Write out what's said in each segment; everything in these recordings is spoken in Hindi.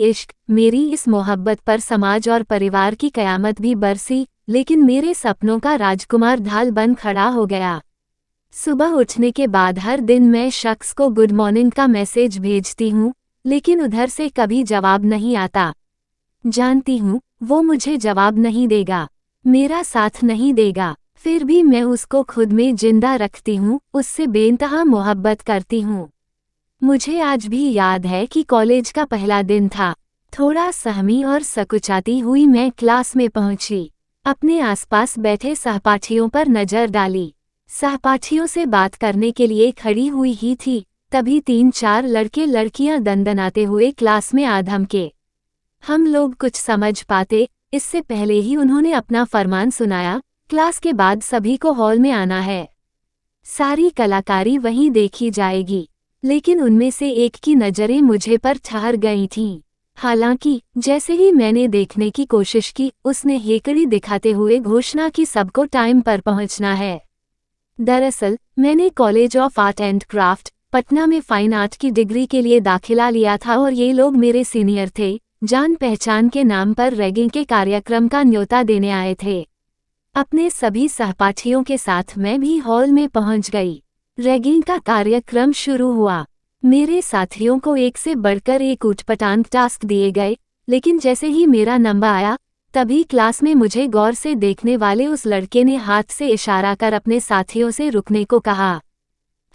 इश्क, मेरी इस मोहब्बत पर समाज और परिवार की कयामत भी बरसी, लेकिन मेरे सपनों का राजकुमार ढाल बन खड़ा हो गया। सुबह उठने के बाद हर दिन मैं शख्स को गुड मॉर्निंग का मैसेज भेजती हूँ, लेकिन उधर से कभी जवाब नहीं आता। जानती हूँ वो मुझे जवाब नहीं देगा, मेरा साथ नहीं देगा, फिर भी मैं उसको खुद में जिंदा रखती हूँ, उससे बेइंतहा मोहब्बत करती हूँ। मुझे आज भी याद है कि कॉलेज का पहला दिन था। थोड़ा सहमी और सकुचाती हुई मैं क्लास में पहुंची। अपने आसपास बैठे सहपाठियों पर नजर डाली। सहपाठियों से बात करने के लिए खड़ी हुई ही थी, तभी 3-4 लड़के लड़कियां दंदनाते हुए क्लास में आ धमके। हम लोग कुछ समझ पाते इससे पहले ही उन्होंने अपना फरमान सुनाया, क्लास के बाद सभी को हॉल में आना है। सारी कलाकारी वहीं देखी जाएगी। लेकिन उनमें से एक की नज़रें मुझे पर ठहर गई थीं। हालांकि जैसे ही मैंने देखने की कोशिश की, उसने हेकड़ी दिखाते हुए घोषणा की सबको टाइम पर पहुंचना है। दरअसल मैंने college of art and craft, Patna में फाइन आर्ट की डिग्री के लिए दाखिला लिया था और ये लोग मेरे सीनियर थे। जान पहचान के नाम पर रैगिंग के कार्यक्रम का न्योता देने आए थे। अपने सभी सहपाठियों के साथ मैं भी हॉल में पहुंच गई। रैगिंग का कार्यक्रम शुरू हुआ। मेरे साथियों को एक से बढ़कर एक ऊटपटांग टास्क दिए गए, लेकिन जैसे ही मेरा नंबर आया, तभी क्लास में मुझे गौर से देखने वाले उस लड़के ने हाथ से इशारा कर अपने साथियों से रुकने को कहा।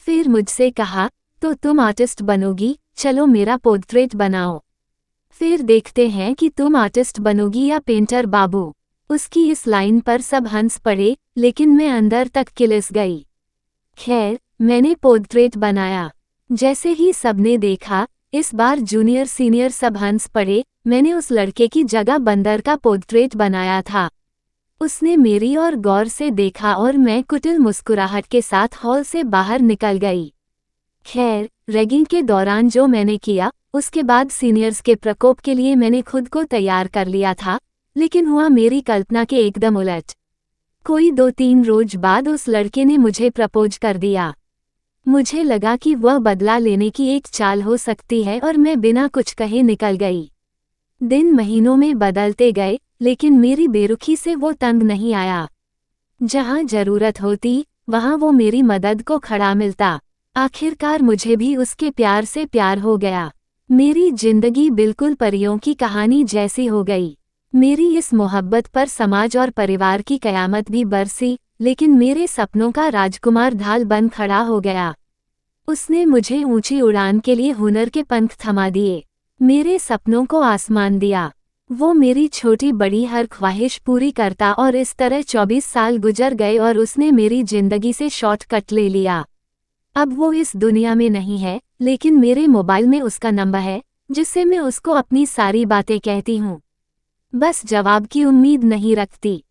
फिर मुझसे कहा, तो तुम आर्टिस्ट बनोगी, चलो मेरा पोर्ट्रेट बनाओ। फिर देखते हैं कि तुम आर्टिस्ट बनोगी या पेंटर बाबू। उसकी इस लाइन पर सब हंस पड़े, लेकिन मैं अंदर तक किलिस गई। खैर, मैंने पोर्ट्रेट बनाया। जैसे ही सबने देखा, इस बार जूनियर सीनियर सब हंस पड़े। मैंने उस लड़के की जगह बंदर का पोर्ट्रेट बनाया था। उसने मेरी ओर गौर से देखा और मैं कुटिल मुस्कुराहट के साथ हॉल से बाहर निकल गई। खैर, रैगिंग के दौरान जो मैंने किया, उसके बाद सीनियर्स के प्रकोप के लिए मैंने खुद को तैयार कर लिया था, लेकिन हुआ मेरी कल्पना के एकदम उलट। कोई 2-3 रोज बाद उस लड़के ने मुझे प्रपोज कर दिया। मुझे लगा कि वह बदला लेने की एक चाल हो सकती है और मैं बिना कुछ कहे निकल गई। दिन महीनों में बदलते गए, लेकिन मेरी बेरुखी से वो तंग नहीं आया। जहां जरूरत होती, वहां वो मेरी मदद को खड़ा मिलता। आखिरकार मुझे भी उसके प्यार से प्यार हो गया। मेरी जिंदगी बिल्कुल परियों की कहानी जैसी हो गई। मेरी इस मोहब्बत पर समाज और परिवार की कयामत भी बरसी, लेकिन मेरे सपनों का राजकुमार ढाल बन खड़ा हो गया। उसने मुझे ऊंची उड़ान के लिए हुनर के पंख थमा दिए, मेरे सपनों को आसमान दिया। वो मेरी छोटी बड़ी हर ख्वाहिश पूरी करता और इस तरह 24 साल गुजर गए और उसने मेरी जिंदगी से शॉर्टकट ले लिया। अब वो इस दुनिया में नहीं है, लेकिन मेरे मोबाइल में उसका नंबर है, जिससे मैं उसको अपनी सारी बातें कहती हूँ। बस जवाब की उम्मीद नहीं रखती।